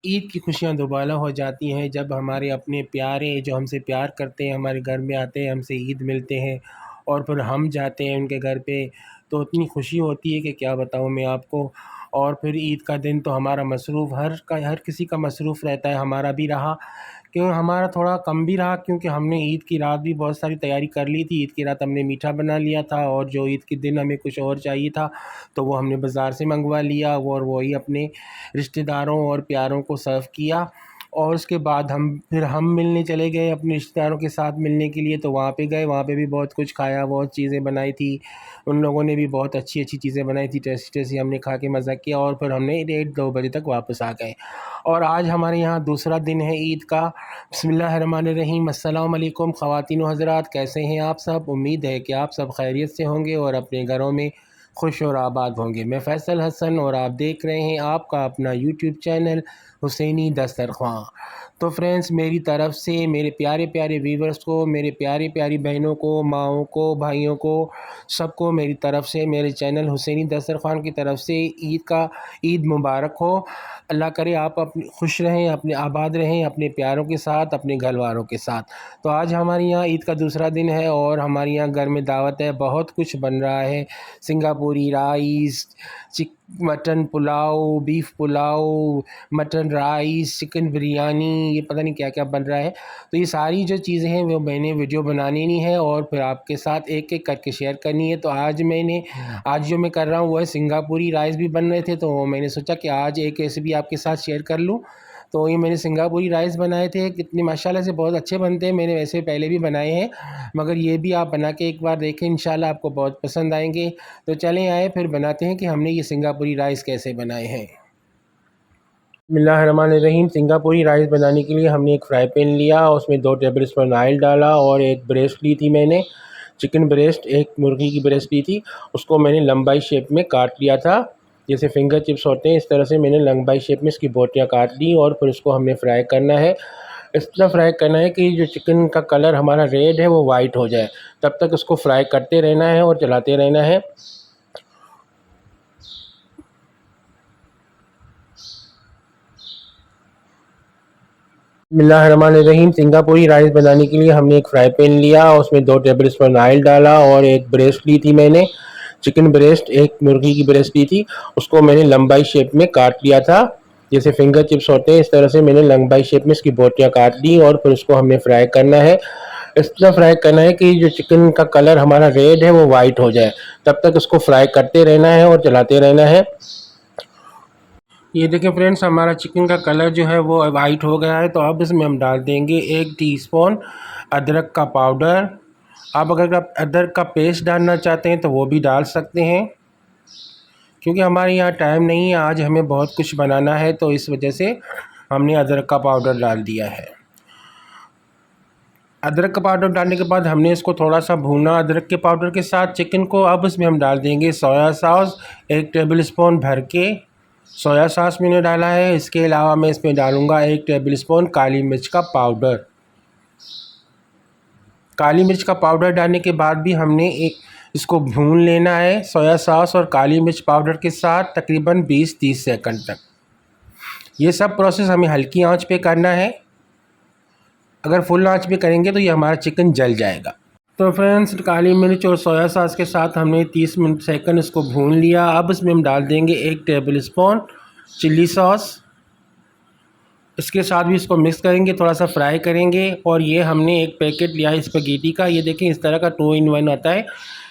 ईद की खुशियाँ दोबारा हो जाती हैं जब हमारे अपने प्यारे जो हमसे प्यार करते हैं हमारे घर में आते हैं, हमसे ईद मिलते हैं और फिर हम जाते हैं उनके घर पे, तो इतनी खुशी होती है कि क्या बताऊँ मैं आपको। और फिर ईद का दिन तो हमारा मसरूफ़ हर किसी का मसरूफ़ रहता है, हमारा भी रहा। क्यों हमारा थोड़ा कम भी रहा क्योंकि हमने ईद की रात भी बहुत सारी तैयारी कर ली थी। ईद की रात हमने मीठा बना लिया था और जो ईद के दिन हमें कुछ और चाहिए था, तो वो हमने बाज़ार से मंगवा लिया और वही अपने रिश्तेदारों और प्यारों को सर्व किया। और उसके बाद हम मिलने चले गए अपने रिश्तेदारों के साथ मिलने के लिए, तो वहाँ पे गए, वहाँ पे भी बहुत कुछ खाया, बहुत चीज़ें बनाई थी। उन लोगों ने भी बहुत अच्छी-अच्छी चीज़ें बनाई थी, टेस्टी-टेस्टी, हमने खा के मज़ा किया और फिर हमने डेढ़ 2 बजे तक वापस आ गए। और आज हमारे यहाँ दूसरा दिन है ईद का। बिस्मिल्लाहिर्रहमानिर्रहीम, अस्सलाम वालेकुम ख़वातीन व हज़रात, कैसे हैं आप सब? उम्मीद है कि आप सब खैरियत से होंगे और अपने घरों में खुश और आबाद होंगे। मैं फ़ैसल हसन और आप देख रहे हैं आपका अपना यूट्यूब चैनल हुसैनी दस्तरख़्वां। तो फ्रेंड्स, मेरी तरफ़ से मेरे प्यारे-प्यारे व्यूवर्स को, मेरे प्यारी-प्यारी बहनों को, माँओं को, भाइयों को, सबको मेरी तरफ़ से, मेरे चैनल हुसैनी दस्तरख़्वान की तरफ़ से ईद मुबारक हो। अल्लाह करे आप अपने खुश रहें, अपने आबाद रहें, अपने प्यारों के साथ, अपने घरवालों के साथ। तो आज हमारे यहाँ ईद का दूसरा दिन है और हमारे यहाँ घर में दावत है, बहुत कुछ बन रहा है। सिंगापुरी rice, mutton pulao, beef pulao, mutton rice, chicken biryani, ये पता नहीं क्या-क्या बन रहा है। तो ये सारी जो चीज़ें हैं वो मैंने वीडियो बनानी नहीं है और फिर आपके साथ एक-एक करके शेयर करनी है। तो आज जो मैं कर रहा हूँ वो है सिंगापुरी राइस भी बन रहे थे, तो मैंने सोचा कि आज एक रेसिपी आपके साथ शेयर कर लूँ। तो ये मैंने सिंगापुरी राइस बनाए थे, कितने माशाल्लाह से बहुत अच्छे बनते हैं। मैंने वैसे पहले भी बनाए हैं, मगर ये भी आप बना के एक बार देखें, इंशाल्लाह आपको बहुत पसंद आएँगे। तो चलें आए फिर बनाते हैं कि हमने ये सिंगापुरी राइस कैसे बनाए हैं। बिस्मिल्लाहिर्रहमानिर्रहीम, सिंगापुरी राइस बनाने के लिए हमने एक फ्राई पैन लिया, उसमें 2 टेबलस्पून ऑयल डाला और एक ब्रेस्ट ली थी मैंने, चिकन ब्रेस्ट, एक मुर्गी की ब्रेस्ट ली थी। उसको मैंने लंबाई शेप में काट लिया था, जैसे फिंगर चिप्स होते हैं इस तरह से मैंने लंबाई शेप में इसकी बोटियाँ काट ली और फिर उसको हमने फ्राई करना है। इस तरह फ्राई करना है कि जो चिकन का कलर हमारा रेड है वो वाइट हो जाए, तब तक उसको फ्राई करते रहना है और चलाते रहना है। बिस्मिल्लाहिर्रहमानिर्रहीम, सिंगापुरी राइस बनाने के लिए हमने एक फ्राई पैन लिया, उसमें 2 टेबलस्पून ऑयल डाला और एक ब्रेस्ट ली थी मैंने, चिकन ब्रेस्ट, एक मुर्गी की ब्रेस्ट ली थी। उसको मैंने लंबाई शेप में काट लिया था, जैसे फिंगर चिप्स होते हैं इस तरह से मैंने लंबाई शेप में इसकी बोटियाँ काट ली और फिर उसको हमने फ्राई करना है। इस तरह फ्राई करना है कि जो चिकन का कलर हमारा रेड है वो वाइट हो जाए, तब तक उसको फ्राई करते रहना है और चलाते रहना है। ये देखें फ्रेंड्स, हमारा चिकन का कलर जो है वो वाइट हो गया है, तो अब इसमें हम डाल देंगे 1 टीस्पून अदरक का पाउडर। आप अगर आप अदरक का पेस्ट डालना चाहते हैं तो वो भी डाल सकते हैं, क्योंकि हमारे यहाँ टाइम नहीं है, आज हमें बहुत कुछ बनाना है, तो इस वजह से हमने अदरक का पाउडर डाल दिया है। अदरक का पाउडर डालने के बाद हमने इसको थोड़ा सा भूना अदरक के पाउडर के साथ चिकन को। अब इसमें हम डाल देंगे सोया सॉस, 1 टेबलस्पून भर के सोया सॉस मैंने डाला है। इसके अलावा मैं इसमें डालूँगा 1 टेबलस्पून काली मिर्च का पाउडर। काली मिर्च का पाउडर डालने के बाद भी हमने इसको भून लेना है सोया सॉस और काली मिर्च पाउडर के साथ तकरीबन 20-30 सेकंड तक। ये सब प्रोसेस हमें हल्की आंच पे करना है, अगर फुल आंच पे करेंगे तो ये हमारा चिकन जल जाएगा। तो फ्रेंड्स, काली मिर्च और सोया सॉस के साथ हमने 30 सेकंड इसको भून लिया। अब इसमें हम डाल देंगे 1 टेबलस्पून चिल्ली सॉस। इसके साथ भी इसको मिक्स करेंगे, थोड़ा सा फ्राई करेंगे। और ये हमने एक पैकेट लिया है स्पैघेटी का, ये देखें इस तरह का 2 in 1 आता है,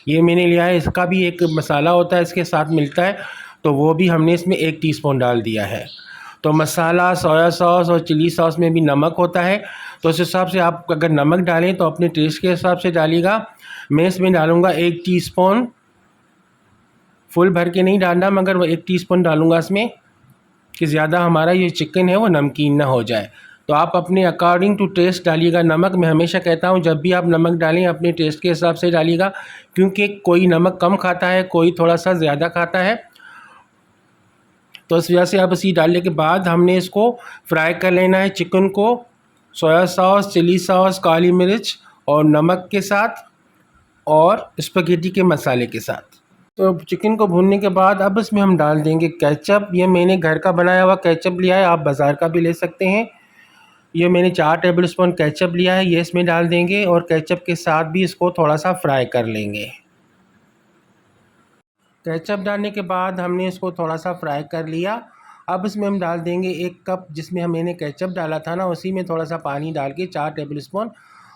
ये मैंने लिया है। इसका भी एक मसाला होता है इसके साथ मिलता है, तो वो भी हमने इसमें 1 टीस्पून डाल दिया है। तो मसाला, सोया सॉस और चिली सॉस में भी नमक होता है, तो उस हिसाब से आप अगर नमक डालें तो अपने टेस्ट के हिसाब से डालिएगा। मैं इसमें डालूँगा 1 टीस्पून, फुल भर के नहीं डालना, मगर वो 1 टीस्पून डालूँगा इसमें, कि ज़्यादा हमारा ये चिकन है वो नमकीन ना हो जाए। तो आप अपने अकॉर्डिंग टू टेस्ट डालिएगा नमक। मैं हमेशा कहता हूँ जब भी आप नमक डालें अपने टेस्ट के हिसाब से डालिएगा, क्योंकि कोई नमक कम खाता है, कोई थोड़ा सा ज़्यादा खाता है। तो इस वजह से अब इसी डालने के बाद हमने इसको फ्राई कर लेना है चिकन को, सोया सॉस, चिली सॉस, काली मिर्च और नमक के साथ और स्पैघेटी के मसाले के साथ। तो चिकन को भूनने के बाद अब इसमें हम डाल देंगे केचप। ये मैंने घर का बनाया हुआ केचप लिया है, आप बाज़ार का भी ले सकते हैं। ये मैंने 4 टेबल स्पून केचप लिया है, ये इसमें डाल देंगे और केचप के साथ भी इसको थोड़ा सा फ्राई कर लेंगे। केचप डालने के बाद हमने इसको थोड़ा सा फ्राई कर लिया। अब इसमें हम डाल देंगे 1 कप, जिसमें मैंने केचप डाला था ना, उसी में थोड़ा सा पानी डाल के 4 टेबल स्पून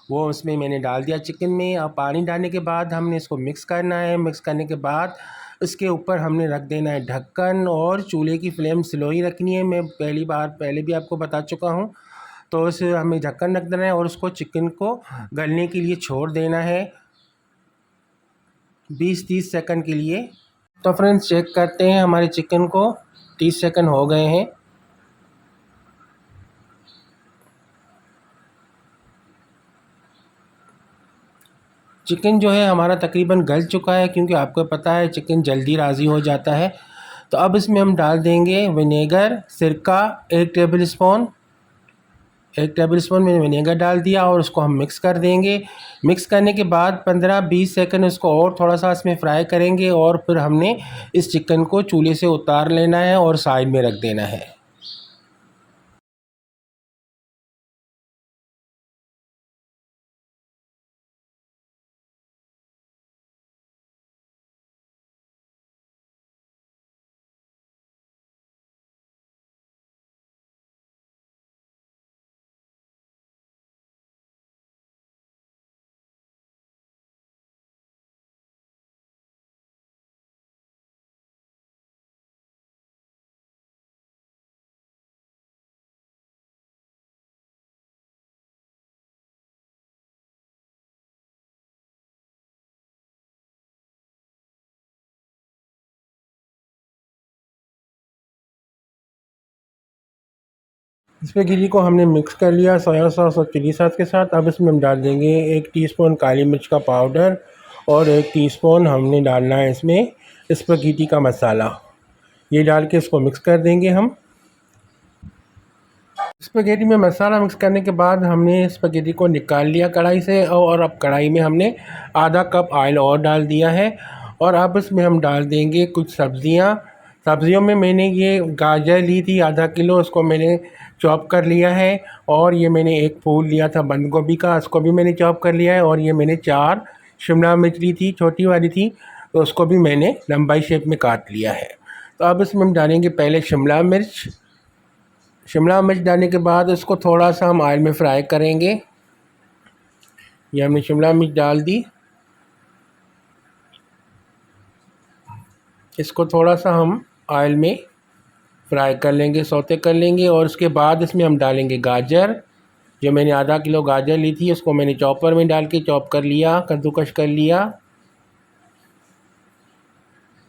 वो उसमें मैंने डाल दिया चिकन में। अब पानी डालने के बाद हमने इसको मिक्स करना है। मिक्स करने के बाद इसके ऊपर हमने रख देना है ढक्कन और चूल्हे की फ्लेम स्लो ही रखनी है। मैं पहले भी आपको बता चुका हूँ। तो उस हमें ढक्कन रख देना है और उसको चिकन को गलने के लिए छोड़ देना है 20-30 सेकंड के लिए। तो फ्रेंड्स चेक करते हैं, हमारे चिकन को 30 सेकंड हो गए हैं। चिकन जो है हमारा तकरीबन गल चुका है, क्योंकि आपको पता है चिकन जल्दी राज़ी हो जाता है। तो अब इसमें हम डाल देंगे विनेगर, सिरका 1 टेबल स्पून। 1 टेबल स्पून मैंने विनेगर डाल दिया और उसको हम मिक्स कर देंगे। मिक्स करने के बाद 15-20 सेकंड इसको और थोड़ा सा इसमें फ्राई करेंगे और फिर हमने इस चिकन को चूल्हे से उतार लेना है और साइड में रख देना है। स्पैगेटी को हमने मिक्स कर लिया सोया सॉस और चिली सॉस के साथ। अब इसमें हम डाल देंगे 1 टीस्पून काली मिर्च का पाउडर और 1 टीस्पून हमने डालना है इसमें स्पैगेटी का मसाला। ये डाल के इसको मिक्स कर देंगे हम। स्पैगेटी में मसाला मिक्स करने के बाद हमने स्पैगेटी को निकाल लिया कढ़ाई से और अब कढ़ाई में हमने आधा कप ऑयल और डाल दिया है। और अब इसमें हम डाल देंगे कुछ सब्ज़ियाँ। सब्ज़ियों में मैंने ये गाजर ली थी आधा किलो, उसको मैंने चॉप कर लिया है। और ये मैंने एक फूल लिया था बंद गोभी का, उसको भी मैंने चॉप कर लिया है। और ये मैंने 4 शिमला मिर्च ली थी, छोटी वाली थी, तो उसको भी मैंने लंबाई शेप में काट लिया है। तो अब इसमें हम डालेंगे पहले शिमला मिर्च डालने के बाद उसको थोड़ा सा हम ऑयल में फ्राई करेंगे। ये हमने शिमला मिर्च डाल दी, इसको थोड़ा सा हम ऑयल में फ्राई कर लेंगे, सौते कर लेंगे। और उसके बाद इसमें हम डालेंगे गाजर। जो मैंने आधा किलो गाजर ली थी उसको मैंने चॉपर में डाल के चॉप कर लिया, कद्दूकश कर लिया,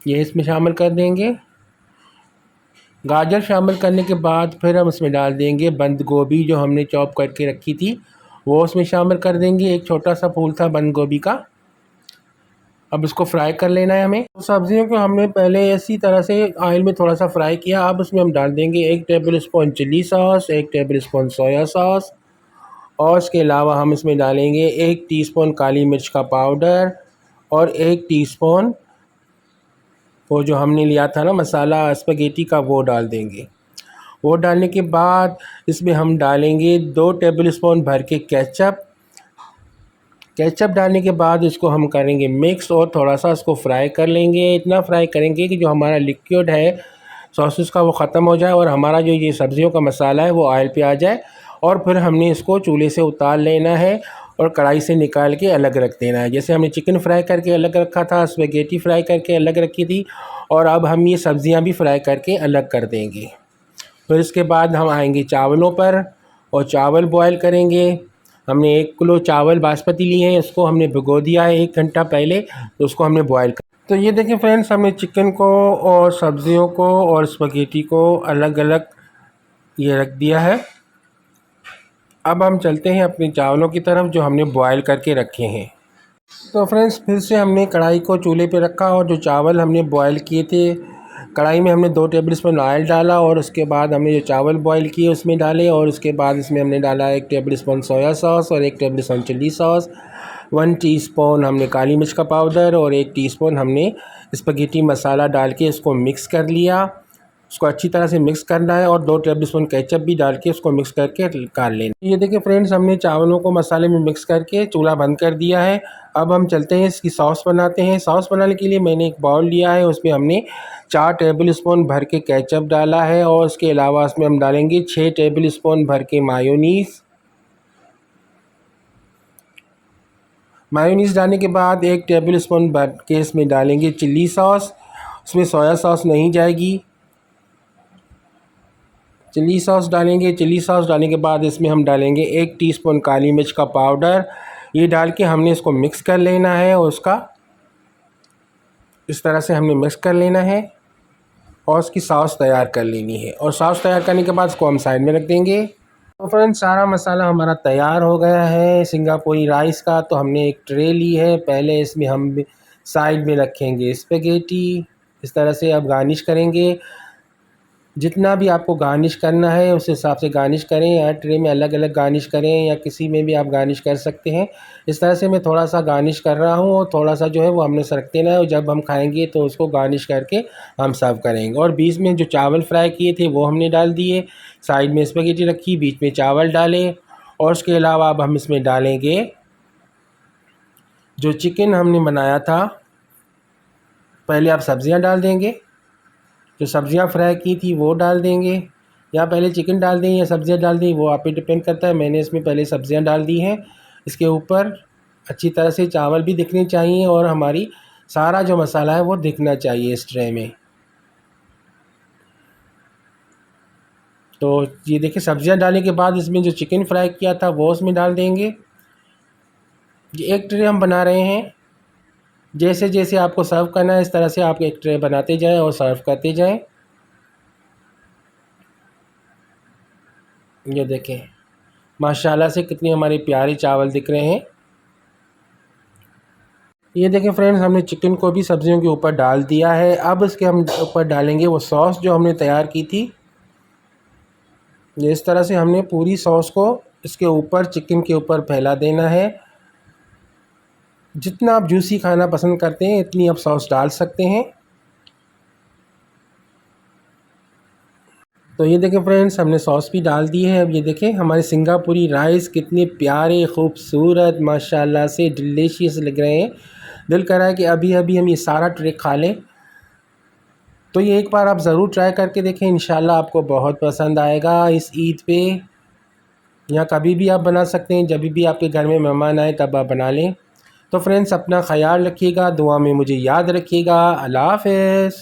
ये इसमें शामिल कर देंगे। गाजर शामिल करने के बाद फिर हम इसमें डाल देंगे बंद गोभी जो हमने चॉप करके रखी थी, वो उसमें शामिल कर देंगे। एक छोटा सा फूल था बंद गोभी का। अब इसको फ्राई कर लेना है हमें। तो सब्ज़ियों को हमने पहले इसी तरह से ऑयल में थोड़ा सा फ्राई किया। अब उसमें हम डाल देंगे 1 tablespoon chilli sauce, 1 tablespoon soya sauce और इसके अलावा हम इसमें डालेंगे 1 टीस्पून काली मिर्च का पाउडर और 1 टीस्पून वो जो हमने लिया था ना मसाला स्पैगेटी का, वो डाल देंगे। वो डालने के बाद इसमें हम डालेंगे 2 टेबल स्पून भर के केचप। केचप डालने के बाद इसको हम करेंगे मिक्स और थोड़ा सा इसको फ्राई कर लेंगे। इतना फ्राई करेंगे कि जो हमारा लिक्विड है सॉसेस का वो ख़त्म हो जाए और हमारा जो ये सब्ज़ियों का मसाला है वो ऑयल पे आ जाए। और फिर हमने इसको चूल्हे से उतार लेना है और कढ़ाई से निकाल के अलग रख देना है। जैसे हमने चिकन फ्राई करके अलग रखा था, स्पैगेटी फ्राई करके अलग रखी थी, और अब हम ये सब्ज़ियाँ भी फ्राई करके अलग कर देंगे। फिर इसके बाद हम आएंगे चावलों पर और चावल बॉयल करेंगे। हमने 1 किलो चावल बासमती लिए हैं, उसको हमने भिगो दिया है 1 घंटा पहले, तो उसको हमने बॉयल कर। तो ये देखिए फ्रेंड्स, हमने चिकन को और सब्ज़ियों को और स्पैगेटी को अलग अलग ये रख दिया है। अब हम चलते हैं अपने चावलों की तरफ जो हमने बॉयल करके रखे हैं। तो फ्रेंड्स फिर से हमने कढ़ाई को चूल्हे पे रखा और जो चावल हमने बॉयल किए थे कढ़ाई में हमने 2 टेबल स्पून ऑयल डाला और उसके बाद हमने जो चावल बॉयल किए उसमें डाले और उसके बाद इसमें हमने डाला 1 टेबल स्पून सोया सॉस और 1 tablespoon chilli sauce. 1 teaspoon हमने काली मिर्च का पाउडर और 1 टीस्पून हमने स्पैघेटी मसाला डाल के इसको मिक्स कर लिया। उसको अच्छी तरह से मिक्स करना है और 2 टेबलस्पून केचप भी डाल के उसको मिक्स करके निकाल लेना। ये देखिए फ्रेंड्स, हमने चावलों को मसाले में मिक्स करके चूल्हा बंद कर दिया है। अब हम चलते हैं इसकी सॉस बनाते हैं। सॉस बनाने के लिए मैंने एक बाउल लिया है, उसमें हमने 4 टेबलस्पून भर के केचप डाला है और उसके अलावा उसमें हम डालेंगे 6 टेबलस्पून भर के मायोनीज़ डालने के बाद 1 टेबलस्पून भर के इसमें डालेंगे चिल्ली सॉस। उसमें सोया सॉस नहीं जाएगी, चिल्ली सॉस डालेंगे। चिल्ली सॉस डालने के बाद इसमें हम डालेंगे 1 टीस्पून काली मिर्च का पाउडर। ये डाल के हमने इसको मिक्स कर लेना है और उसका इस तरह से हमने मिक्स कर लेना है और उसकी सॉस तैयार कर लेनी है। और सॉस तैयार करने के बाद इसको हम साइड में रख देंगे। तो फ्रेंड्स, सारा मसाला हमारा तैयार हो गया है सिंगापुरी राइस का। तो हमने एक ट्रे ली है, पहले इसमें हम साइड में रखेंगे स्पैघेटी। इस तरह से अब गार्निश करेंगे। जितना भी आपको गार्निश करना है उस हिसाब से गार्निश करें, या ट्रे में अलग अलग गार्निश करें या किसी में भी आप गार्निश कर सकते हैं। इस तरह से मैं थोड़ा सा गार्निश कर रहा हूँ और थोड़ा सा जो है वो हमने रख देना है और जब हम खाएंगे तो उसको गार्निश करके हम सर्व करेंगे। और बीच में जो चावल फ्राई किए थे वो हमने डाल दिए, साइड में स्पैघेटी रखी, बीच में चावल डाले। और उसके अलावा अब हम इसमें डालेंगे जो चिकन हमने बनाया था। पहले आप सब्ज़ियाँ डाल देंगे, जो सब्ज़ियाँ फ्राई की थी वो डाल देंगे, या पहले चिकन डाल दें या सब्ज़ियाँ डाल दें, वो आप पे डिपेंड करता है। मैंने इसमें पहले सब्ज़ियाँ डाल दी हैं। इसके ऊपर अच्छी तरह से चावल भी दिखने चाहिए और हमारी सारा जो मसाला है वो दिखना चाहिए इस ट्रे में। तो ये देखिए, सब्ज़ियाँ डालने के बाद इसमें जो चिकन फ्राई किया था वो उसमें डाल देंगे। ये एक ट्रे हम बना रहे हैं, जैसे जैसे आपको सर्व करना है इस तरह से आप एक ट्रे बनाते जाएं और सर्व करते जाएं। ये देखें माशाल्लाह से कितने हमारे प्यारे चावल दिख रहे हैं। ये देखें फ्रेंड्स, हमने चिकन को भी सब्ज़ियों के ऊपर डाल दिया है। अब इसके हम ऊपर डालेंगे वो सॉस जो हमने तैयार की थी। ये इस तरह से हमने पूरी सॉस को इसके ऊपर चिकन के ऊपर फैला देना है। जितना आप जूसी खाना पसंद करते हैं इतनी आप सॉस डाल सकते हैं। तो ये देखें फ्रेंड्स, हमने सॉस भी डाल दी है। अब ये देखें हमारे सिंगापुरी राइस कितने प्यारे खूबसूरत माशाल्लाह से डिलीशियस लग रहे हैं। दिल कर रहा है कि अभी अभी हम ये सारा ट्रे खा लें। तो ये एक बार आप ज़रूर ट्राई करके देखें, इंशाल्लाह आपको बहुत पसंद आएगा। इस ईद पे या कभी भी आप बना सकते हैं, जब भी आपके घर में मेहमान आए तब आप बना लें। तो फ्रेंड्स, अपना ख्याल रखिएगा, दुआ में मुझे याद रखिएगा। अल्लाह हाफ़िज़।